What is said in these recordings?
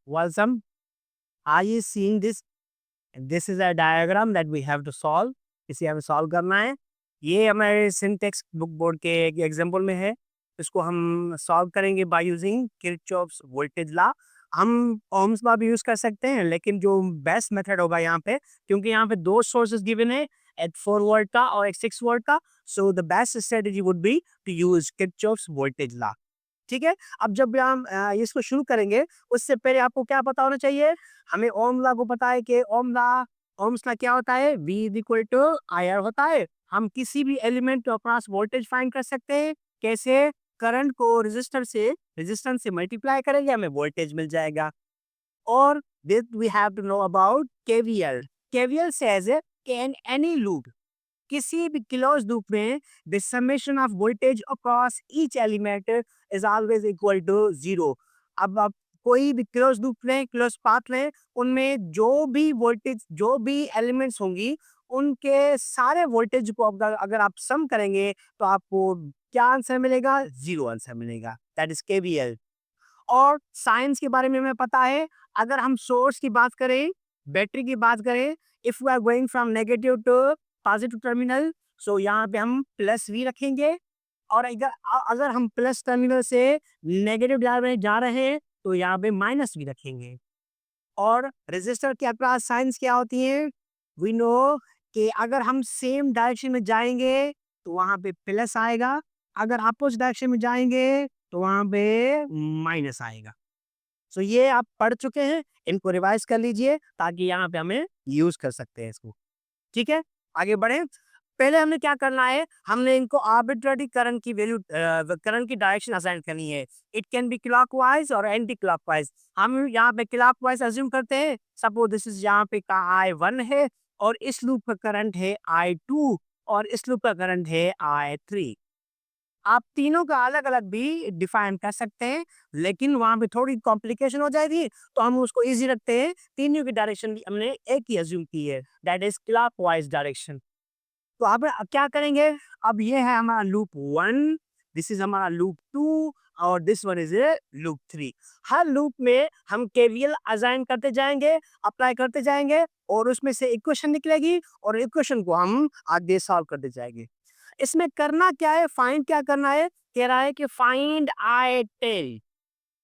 Welcome. Are you seeing this? This is a diagram that we have to solve. इसे हमें solve करना है। ये हमारे सिंटेक्स बुक बोर्ड के एक एग्जांपल में है। इसको हम सॉल्व करेंगे by using Kirchhoff's voltage law. हम ओम्स लॉ भी यूज कर सकते हैं, लेकिन जो बेस्ट मेथड होगा यहाँ पे, क्योंकि यहाँ पे दो सोर्सेज गिवन है, एक 4 वोल्ट का और एक 6 वोल्ट का। So the best strategy would be to use Kirchhoff's voltage law. ठीक है। अब जब हम इसको शुरू करेंगे, उससे पहले आपको क्या पता होना चाहिए? हमें ओम लॉ को पता है कि ओम्स लॉ क्या होता है? V is equal to I R होता है। हम किसी भी एलिमेंट के अक्रॉस वोल्टेज फाइंड कर सकते हैं। कैसे? करंट को रेजिस्टेंस से मल्टीप्लाई करेंगे, हमें वोल्टेज मिल जाएगा। और this we have to know about KVL. KVL says can any loop, किसी भी क्लोज लूप में the summation of voltage across each element is always equal to zero. अब आप कोई भी क्लोज लूप लें, क्लोज पाथ लें, उनमें जो भी वोल्टेज, जो भी एलिमेंट्स होंगी, उनके सारे वोल्टेज को अगर आप सम करेंगे तो आपको क्या आंसर मिलेगा? जीरो आंसर मिलेगा। That is KVL. और साइंस के बारे में हमें पता है, अगर हम सोर्स की बात करें, बैटरी की बात करें, if we are going from negative to positive terminal, so यहाँ पे हम प्लस वी रखेंगे। और अगर अगर हम प्लस टर्मिनल से नेगेटिव जा रहे हैं, तो यहाँ पे माइनस भी रखेंगे। और रेजिस्टर के अक्रॉस साइंस क्या होती है? वी नो कि अगर हम सेम डायरेक्शन में जाएंगे तो वहां पे प्लस आएगा, अगर अपोजिट डायरेक्शन में जाएंगे तो वहां पे माइनस आएगा। सो ये आप पढ़ चुके हैं, इनको रिवाइज कर लीजिए ताकि यहाँ पे हमें यूज कर सकते हैं इसको। ठीक है, आगे बढ़े। पहले हमें क्या करना है? हमने इनको आर्बिट्ररी करंट की वैल्यू, करंट की डायरेक्शन असाइन करनी है। इट कैन बी क्लॉकवाइज और एंटी क्लॉकवाइज। हम यहाँ पे क्लॉकवाइज अज्यूम करते हैं। सपोज दिस इज, यहाँ पे का I1 है और इस लूप का करंट है I2 और इस लूप का करंट है I3। आप तीनों का अलग अलग भी डिफाइन कर सकते हैं, लेकिन वहां पे थोड़ी कॉम्प्लिकेशन हो जाएगी, तो हम उसको इजी रखते हैं। तीनों की डायरेक्शन भी हमने एक ही अज्यूम की है, दैट इज क्लॉकवाइज डायरेक्शन। तो अब क्या करेंगे? अब ये है हमारा लूप 1, दिस इज हमारा लूप 2 और this one is a loop 3। Her loop में हम केवीएल असाइन करते जाएंगे, अप्लाई करते जाएंगे, और उसमें से इक्वेशन निकलेगी और इक्वेशन को हम आगे सॉल्व करते जाएंगे। इसमें करना क्या है? फाइंड क्या करना है? कह रहा है कि फाइंड I10।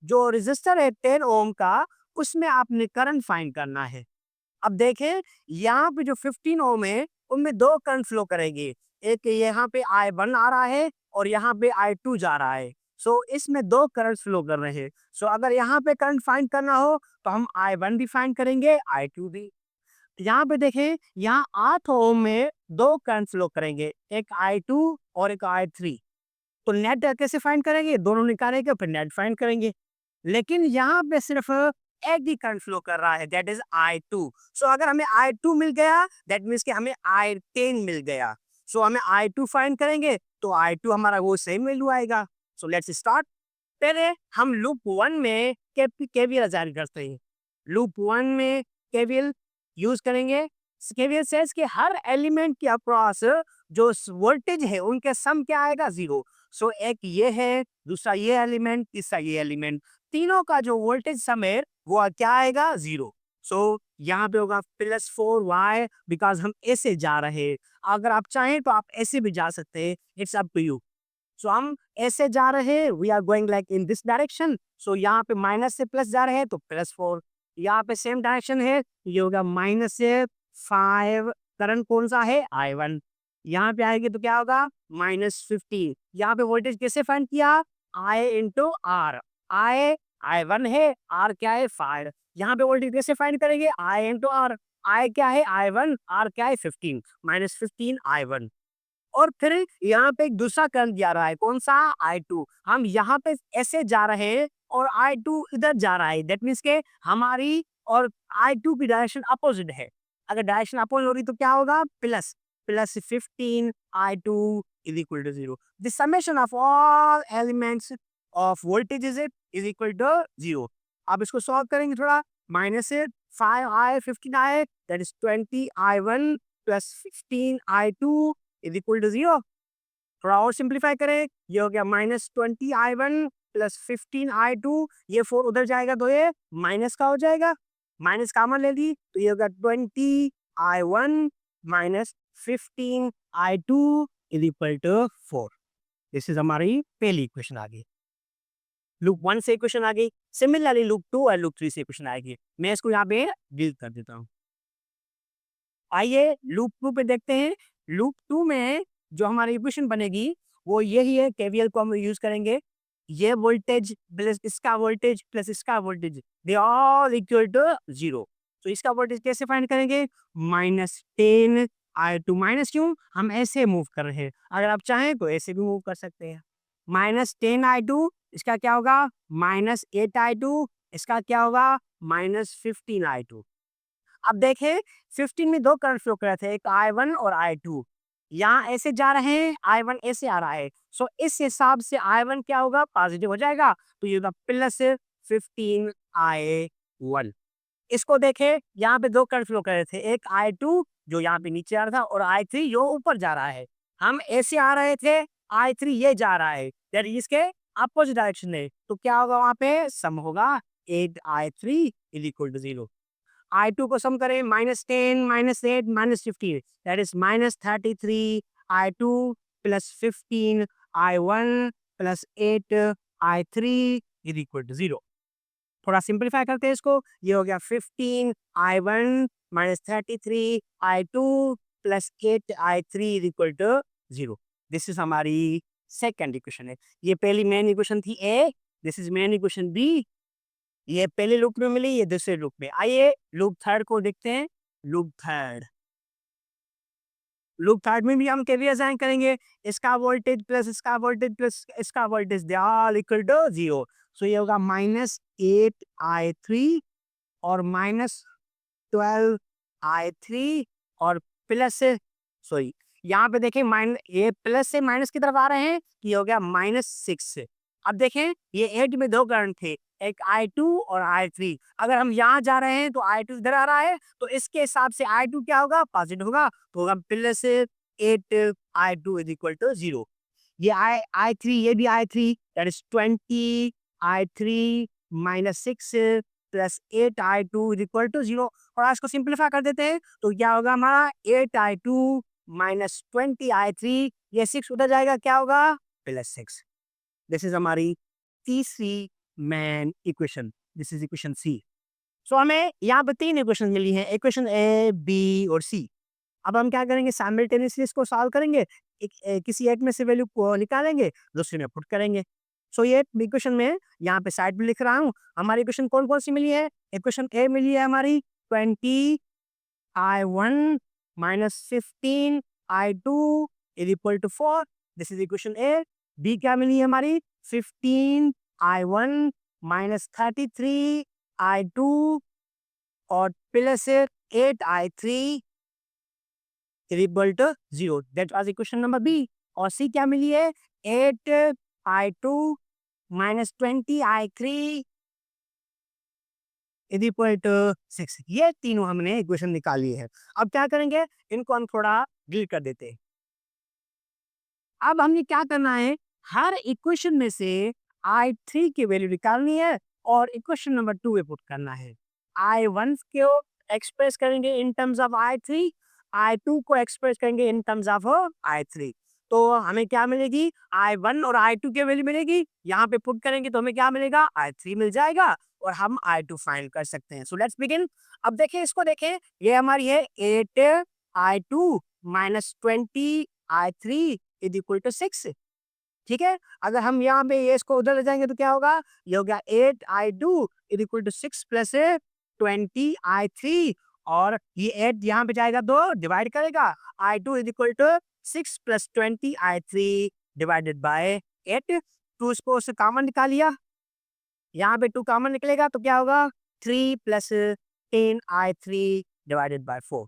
जो रेजिस्टर है 10 ओम का, उसमें आपने करंट फाइंड करना है। अब देखें, यहाँ पे जो 15 ओम है, उनमें दो करंट फ्लो करेंगे। एक यहाँ पे I1 आ रहा है और यहाँ पे I2 जा रहा है। सो इसमें दो करंट फ्लो कर रहे हैं। सो अगर यहाँ पे करंट फाइंड करना हो तो हम I1 भी फाइंड करेंगे, I2 भी। यहाँ पे देखें, यहाँ 8 ओम में दो करंट फ्लो करेंगे, एक I2 और एक I3। तो नेट कैसे फाइंड करेंगे? दोनों निकालेंगे फिर नेट फाइंड करेंगे। लेकिन यहाँ पे सिर्फ एक ही करंट फ्लो कर रहा है, दैट इज I2। सो अगर हमें I2 मिल गया, दैट मीन्स कि हमें I10 मिल गया। सो हमें I2 फाइंड करेंगे तो I2 हमारा वो सेम वैल्यू आएगा। So let's start. पहले हम लूप 1 में केवीएल अप्लाई करते हैं। लूप 1 में केवीएल यूज करेंगे। केवीएल सेज कि हर एलिमेंट के अक्रॉस जो वोल्टेज है, उनके सम क्या आएगा? जीरो। सो एक ये है, दूसरा ये एलिमेंट, तीसरा ये एलिमेंट, तीनों का जो वोल्टेज सम है वो क्या आएगा? जीरो। सो यहाँ पे होगा +4y, बिकॉज हम ऐसे जा रहे हैं। अगर आप चाहें तो आप ऐसे भी जा सकते हैं, it's up to you. So हम ऐसे जा रहे हैं, we are going like in this direction. So यहाँ पे माइनस से प्लस जा रहे हैं तो +4। यहाँ पे सेम डायरेक्शन है, ये होगा -5। करंट कौन सा है? I1। यहाँ पे आएंगे तो क्या होगा? -50। यहाँ पे वोल्टेज कैसे फाइंड किया? I into are. I1 है, R क्या है? 5। यहाँ पे वोल्टेज कैसे फाइंड करेंगे? I into are. I क्या है? I1। R क्या है? 15। -15 I1। और फिर यहाँ पे एक दूसरा करंट जा रहा है, कौन सा? I2। हम यहाँ पे ऐसे जा रहे हैं और I2 इधर जा रहा है, दैट मीन्स के हमारी और I2 की डायरेक्शन अपोजिट है। अगर डायरेक्शन अपोजिट होगी तो क्या होगा? Plus +15 I2 is equal to 0। The summation of all elements of voltage is equal to 0। आप इसको सॉल्व करेंगे थोड़ा, माइनस से 5i 15i, that is 20i1 +15i2 is equal to 0। थोड़ा और सिंप्लीफाई करें, ये हो गया -20i1 प्लस 15i2, ये 4 उधर जाएगा तो ये माइनस का हो जाएगा, माइनस कॉमन ले ली तो ये होगा 20i1 minus 15i2 is equal to 4। This is हमारी पहली इक्वेशन आ गई। लूप 1 से इक्वेशन आ गई, सिमिलरली लूप 2 और लूप 3 से इक्वेशन आएगी। मैं इसको यहाँ पे डिलीट कर देता हूँ। आइए लूप 2 पे देखते हैं। लूप 2 में जो हमारी इक्वेशन बनेगी वो यही है, केवीएल को हम यूज करेंगे। ये वोल्टेज प्लस इसका वोल्टेज प्लस इसका voltage, they all equal to 0। तो इसका वोल्टेज कैसे फाइंड करेंगे? -10i2 माइनस, क्यों हम ऐसे मूव कर रहे हैं, अगर आप चाहें तो ऐसे भी मूव कर सकते हैं। -10i2 इसका क्या होगा? -8i2 इसका क्या होगा? -15i2। अब देखें 15 में दो करंट फ्लो कर रहे थे, एक I1 और I2। यहाँ ऐसे जा रहे हैं, I1 ऐसे आ रहा है। सो इस हिसाब से I1 क्या होगा? पॉजिटिव हो जाएगा, तो ये होगा प्लस 15i1। इसको देखें, यहाँ पे दो करंट फ्लो कर रहे थे, एक I2 जो यहाँ पे नीचे आ रहा था और I3 जो ऊपर जा रहा है। हम ऐसे आ रहे थे, I3 ये जा रहा है, दैट इसके अपोजिट डायरेक्शन है, तो क्या होगा? वहां पे सम होगा 8i3 is equal to 0। I2 को सम करें, -10 -8 -15, that is -33 I2 plus 15 I1 plus 8 I3 is equal to 0। थोड़ा सिंप्लीफाई करते हैं इसको, ये हो गया 15 I1 minus 33 I2 plus 8 I3 is equal to 0। This is हमारी सेकेंड इक्वेशन है। ये पहली मेन इक्वेशन थी A, this is main equation B. ये पहले लूप में मिली, ये दूसरे लूप में। आइए लूप थर्ड को देखते हैं। लूप थर्ड, लूप थर्ड में भी हम केवीएल असाइन करेंगे। इसका वोल्टेज प्लस इसका वोल्टेज प्लस इसका voltage, they are equal to 0। So ये होगा -8i3 और -12i3 और प्लस, सॉरी यहाँ पे देखें ये प्लस से माइनस की तरफ आ रहे हैं, ये हो गया -6। अब देखें ये 8 में दो करंट थे, एक I2 और I3। अगर हम यहाँ जा रहे हैं तो I2 इधर आ रहा है, तो इसके हिसाब से I2 क्या होगा? पॉजिटिव होगा, तो होगा plus 8i2 is equal to 0। ये I3, ये भी I3, that is 20i3 minus 6 plus 8i2 is equal to 0। और इसको सिंप्लीफाई कर देते हैं तो क्या होगा हमारा? 8i2 माइनस 20i3, ये 6 उधर जाएगा, क्या होगा? +6। दिस इज हमारी तीसरी main equation, this is equation C. So हमें यहाँ पर तीन इक्वेशन मिली हैं, इक्वेशन ए, बी और सी। अब हम क्या करेंगे? साइमल्टेनियसली इसको सॉल्व करेंगे, किसी एक में से वैल्यू को निकालेंगे, दूसरे में पुट करेंगे। सो ये इक्वेशन में यहाँ पे साइड में लिख रहा हूँ। हमारी इक्वेशन कौन कौन सी मिली है? इक्वेशन ए मिली है हमारी 20i1 minus 15i2 is equal to 4, this is equation A. B क्या मिली है हमारी? 15i1 माइनस 33i2 और plus 8i3 is equal to 0, that was equation number B. और सी क्या मिली है? 8i2 minus 20i3 is equal to 6। ये तीनों हमने इक्वेशन निकाली है। अब क्या करेंगे? इनको हम थोड़ा डिलीट कर देते हैं। अब हमने क्या करना है? हर इक्वेशन में से I3 की वैल्यू निकालनी है और इक्वेशन नंबर 2 में पुट करना है। I1 को एक्सप्रेस करेंगे इन टर्म्स ऑफ I3, I2 को एक्सप्रेस करेंगे इन टर्म्स ऑफ I3। तो हमें क्या मिलेगी? I1 और I2 की वैल्यू मिलेगी, यहाँ पे पुट करेंगे तो हमें क्या मिलेगा? I3 मिल जाएगा और हम I2 फाइंड कर सकते हैं। So let's begin. अब देखें, इसको देखें, ये हमारी है 8i2 minus 20i3 is equal to 6। ठीक है, अगर हम यहाँ पे ये इसको उधर ले जाएंगे तो क्या होगा? ये हो गया 8i2 is equal to 6 plus 20i3 और ये 8 यहाँ पे जाएगा तो डिवाइड करेगा, I2 is equal to 6 plus 20i3 divided by 8। Two इसको उससे कॉमन निकालिया, यहाँ पे 2 कॉमन निकलेगा तो क्या होगा? 3 प्लस 10i3 डिवाइडेड बाय 4।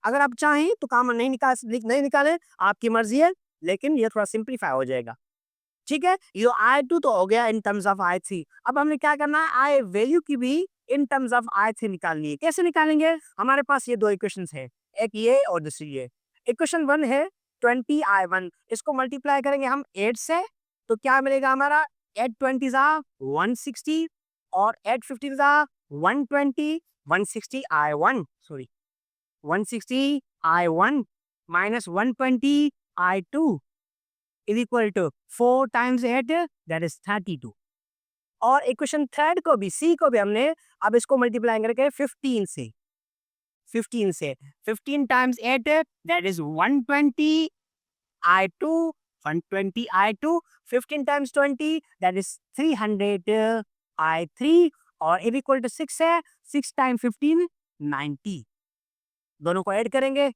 अगर आप चाहें तो कॉमन नहीं निकालें, आपकी मर्जी है, लेकिन ये थोड़ा सिंप्लीफाई हो जाएगा। ठीक है, ये I2 तो हो गया इन टर्म्स ऑफ I3। अब हमने क्या करना है? I वैल्यू की भी इन टर्म्स ऑफ I3 निकालनी है। कैसे निकालेंगे? हमारे पास ये दो इक्वेशंस है, एक ये और दूसरी ये। इक्वेशन 1 है 20i1, इसको मल्टीप्लाई करेंगे हम 8 से, तो क्या मिलेगा हमारा? 8 20 are 160 और 8 15 are 120, 160 I1, sorry, 160 I1 minus 120 I2 is equal to 4 times 8, that is 32. और इक्वेशन थर्ड को भी, सी को भी हमने अब इसको मल्टीप्लाई करके 15 से 15 times 8, that is 120 I2, 120 I2, 15 times 20, that is 300 I3 और इज इक्वल टू 6 है, 6 टाइम 15 90. दोनों को ऐड करेंगे,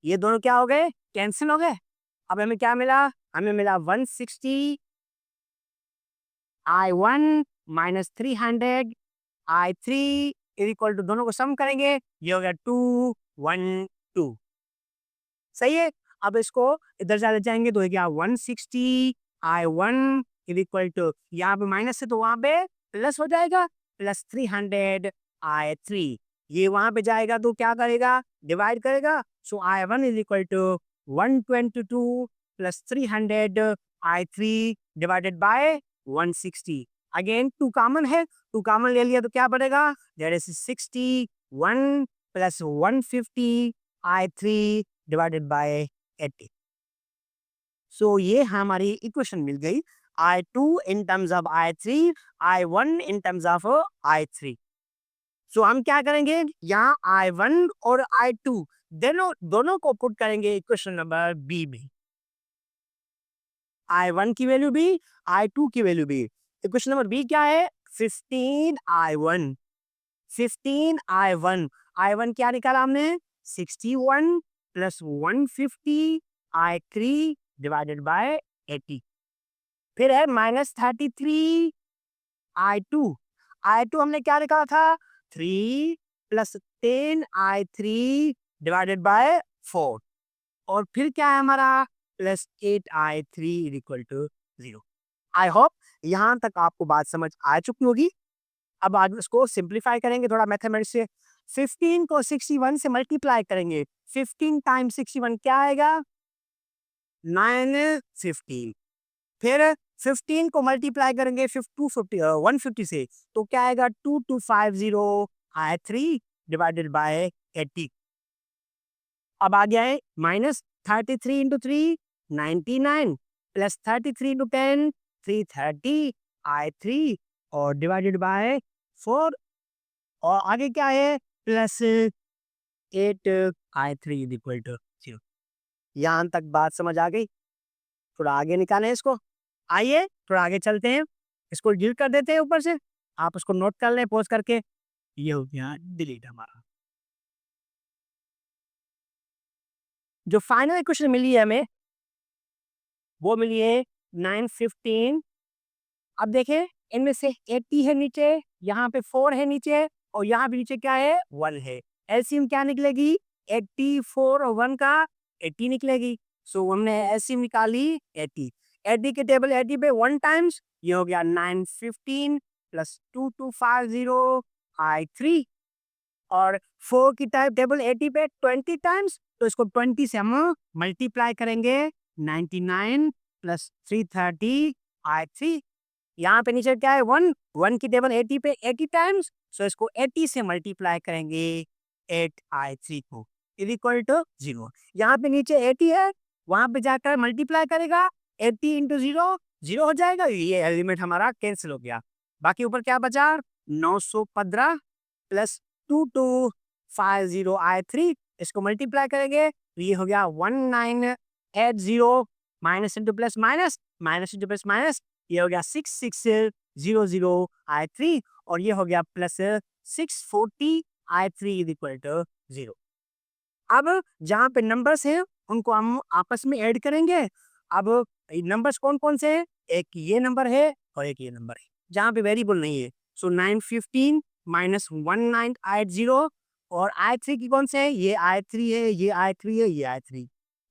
ये दोनों क्या हो गए, कैंसिल हो गए. अब हमें क्या मिला, हमें मिला 160 I1 minus 300 I3 is equal to, दोनों को सम करेंगे, ये हो गया 212. सही है. अब इसको इधर जाने जाएंगे तो क्या 160 I1 इज इक्वल टू, यहाँ पे माइनस है तो वहां पे प्लस हो जाएगा, प्लस 300 I3. ये वहां पे जाएगा तो क्या करेगा, डिवाइड करेगा. So I1 is equal to 122 plus 300 I3 divided by 160. Again 2 common है, 2 कॉमन ले लिया तो क्या बनेगा, that is 61 plus 150 I3 divided by 80. So ये हमारी इक्वेशन मिल गई, I2 in terms of I3, I1 in terms of I3. So हम क्या करेंगे, यहाँ I1 और I2 दोनों को पुट करेंगे इक्वेशन नंबर बी में. I1 की वैल्यू भी, I2 की वैल्यू भी. इक्वेशन नंबर बी क्या है, 15 I1. 15 I1, I1 क्या निकाला हमने, 61 प्लस 150 I3 डिवाइडेड बाय 80. फिर है माइनस 33 I2. I2 हमने क्या निकाला था, 3 प्लस 10 I3 डिवाइडेड बाय 4. और फिर क्या है हमारा, plus 8 I3 equal to 0. I hope यहाँ तक आपको बात समझ आ चुकी होगी. अब आज इसको सिंप्लीफाई करेंगे थोड़ा मैथमेटिक्स से. 15 को 61 से मल्टीप्लाई करेंगे, 15 टाइम्स 61 क्या आएगा, 915. फिर 15 को मल्टीप्लाई करेंगे 150 से तो क्या आएगा, 2250 I3 डिवाइडेड बाय 80. अब आ गया है minus 33 into 3 99 plus 33 into 10 330 I3 और डिवाइडेड बाय 4. और आगे क्या है, प्लस 8 I3 इक्वल टू 0. यहाँ तक बात समझ आ गई. थोड़ा आगे निकालें इसको. आइए थोड़ा आगे चलते हैं, इसको डिलीट कर देते हैं ऊपर से. आप उसको नोट कर लें पॉज करके. ये हो गया डिलीट हमारा. जो फाइनल इक्वेशन मिली है हमें, वो मिली है 915. अब देखें इनमें से 80 है नीचे, यहाँ पे 4 है नीचे और यहाँ पे नीचे क्या है, 1 है. एलसीएम क्या निकलेगी, 84 और 1 का 80 निकलेगी. सो हमने एलसीएम निकाली 80. 80 के टेबल 80 पे 1 टाइम्स, ये हो गया 915 प्लस 2250 I3. और 4 की टेबल 80 पे 20 टाइम्स, तो इसको 20 से हम मल्टीप्लाई करेंगे, 99 प्लस 330 I3. यहाँ पे नीचे क्या है, 1 की टेबल 80 पे 80 टाइम्स, सो इसको 80 से मल्टीप्लाई करेंगे 8 I3 को इज इक्वल टू 0. यहाँ पे नीचे 80 है, वहां पे जाकर मल्टीप्लाई करेगा 80 इंटू 0, 0 हो जाएगा, ये एलिमेंट हमारा कैंसिल हो गया. बाकी ऊपर क्या बचा, 915 प्लस 2250 I3, इसको मल्टीप्लाई करेंगे तो ये हो गया 1980 minus into plus minus, minus into plus minus, ये हो गया 6600 I3 और ये हो गया plus 640 I3 is equal to 0. अब जहाँ पे नंबर्स हैं उनको हम आपस में ऐड करेंगे. अब नंबर्स कौन कौन से हैं, एक ये नंबर है और एक ये नंबर है जहाँ पे वेरिएबल नहीं है. सो 915 माइनस 1980 और I3 की कौन से है, ये I3 है, ये I3 है, ये I3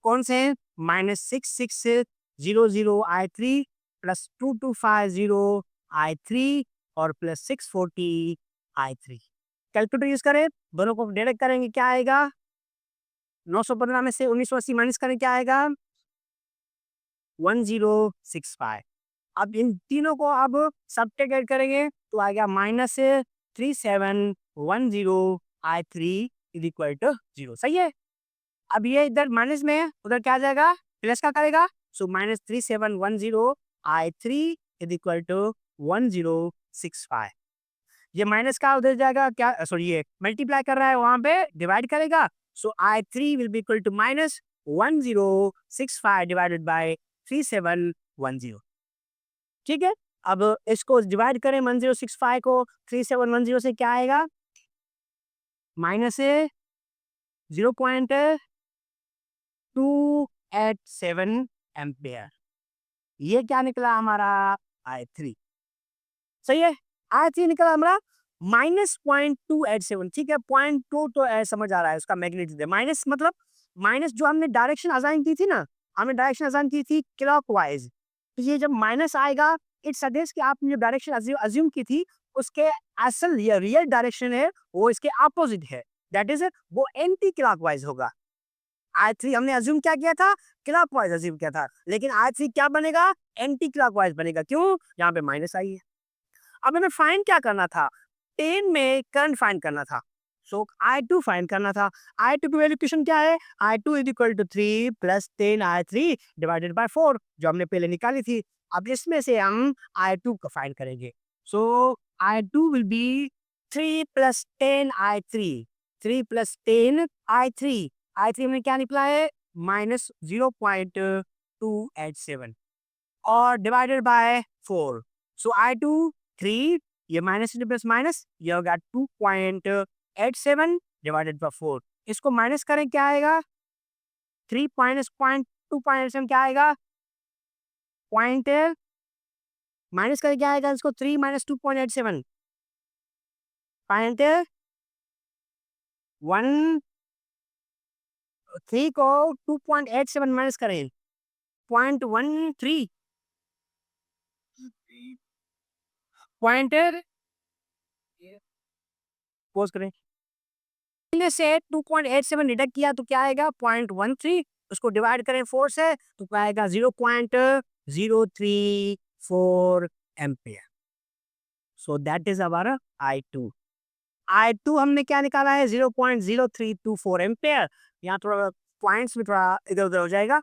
कौन से हैं, माइनस 6600 I3 प्लस 2250 I3 और प्लस 640 I3. कैलकुलेटर यूज करें, दोनों को डायरेक्ट करेंगे क्या आएगा, 915 में से 1980 माइनस करें क्या आएगा, 1065. अब इन तीनों को अब सब्ट्रैक्ट करेंगे तो आ गया -3710 इज इक्वल टू 0। सही है। अब ये इधर माइनस में है, उधर क्या आ जाएगा, प्लस का करेगा। सो -3710 इज इक्वल टू 1065। ये माइनस का उधर जाएगा, क्या सॉरी ये मल्टीप्लाई कर रहा है वहां पे डिवाइड करेगा। So I3 will be equal to -1065 divided by 3710। ठीक है। अब इसको डिवाइड करें 1065 को 3710 से, क्या आएगा, माइनस 0.287 एम्पियर। ये क्या निकला हमारा, I3। सही है। I3 निकला हमारा -0.287। ठीक है, 0.2 तो समझ आ रहा है, उसका मैग्नीट्यूड है। माइनस मतलब माइनस जो हमने डायरेक्शन असाइन की थी ना, हमने डायरेक्शन असाइन की थी क्लॉकवाइज। तो ये जब माइनस आएगा, इट सजेस्ट कि आपने जो डायरेक्शन अज्यूम की थी उसके असल या रियल डायरेक्शन है वो इसके अपोजिट है, दैट इज वो एंटी क्लॉकवाइज होगा। I3 हमने अज्यूम क्या किया था, क्लॉकवाइज अज्यूम किया था, लेकिन I3 क्या बनेगा, एंटी क्लॉकवाइज बनेगा। क्यों, यहाँ पे माइनस आई है। अब हमें फाइंड क्या करना था, 10 में करंट फाइंड करना था। सो I2 फाइंड करना था। I2 की वैल्यू क्वेश्चन क्या है, I2 is equal to 3 plus 10 I3 divided by 4, जो हमने पहले निकाली थी। अब इसमें से हम I2 को फाइंड करेंगे। सो I2 will be 3 plus 10 I3, 3 plus 10 I3। I3 में क्या निकला है, -0.287 और डिवाइडेड बाय 4। सो I2 3, ये माइनस इंटू प्लस माइनस, ये होगा 2.87 डिवाइडेड बाय 4। इसको माइनस करें, क्या आएगा, 3 माइनस 2.87 क्या आएगा, पॉइंट, माइनस करें क्या आएगा, इसको 3 माइनस 2.87 पॉइंट 1, 3 को 2.87 माइनस करें, 0.13 पॉइंट, पोज करें, में से 2.87 डिडक्ट किया तो क्या आएगा, 0.13। उसको डिवाइड करें 4 से तो क्या आएगा, 0.034 एम्पियर। सो दैट इज हमारा I2। I2 हमने क्या निकाला है, 0.0324 एम्पियर। यहाँ थोड़ा पॉइंट्स में थोड़ा इधर उधर हो जाएगा।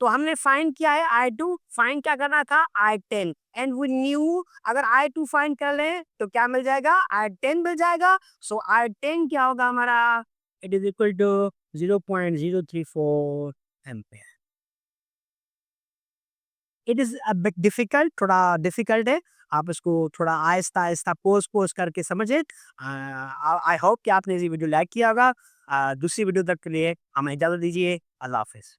तो हमने फाइंड किया है I2, फाइंड क्या करना था, I10, एंड वी न्यू अगर I2 फाइंड कर लें तो क्या मिल जाएगा, I10 मिल जाएगा। सो I10 क्या होगा हमारा, it is equal to 0.034 ampere. It is a bit difficult, थोड़ा डिफिकल्ट है, आप इसको थोड़ा आहिस्ता आहिस्ता पोज पोज करके समझे। आई होप कि आपने ये वीडियो लाइक किया होगा। दूसरी वीडियो तक के लिए हमें इजाजत दीजिए। अल्लाह हाफिज।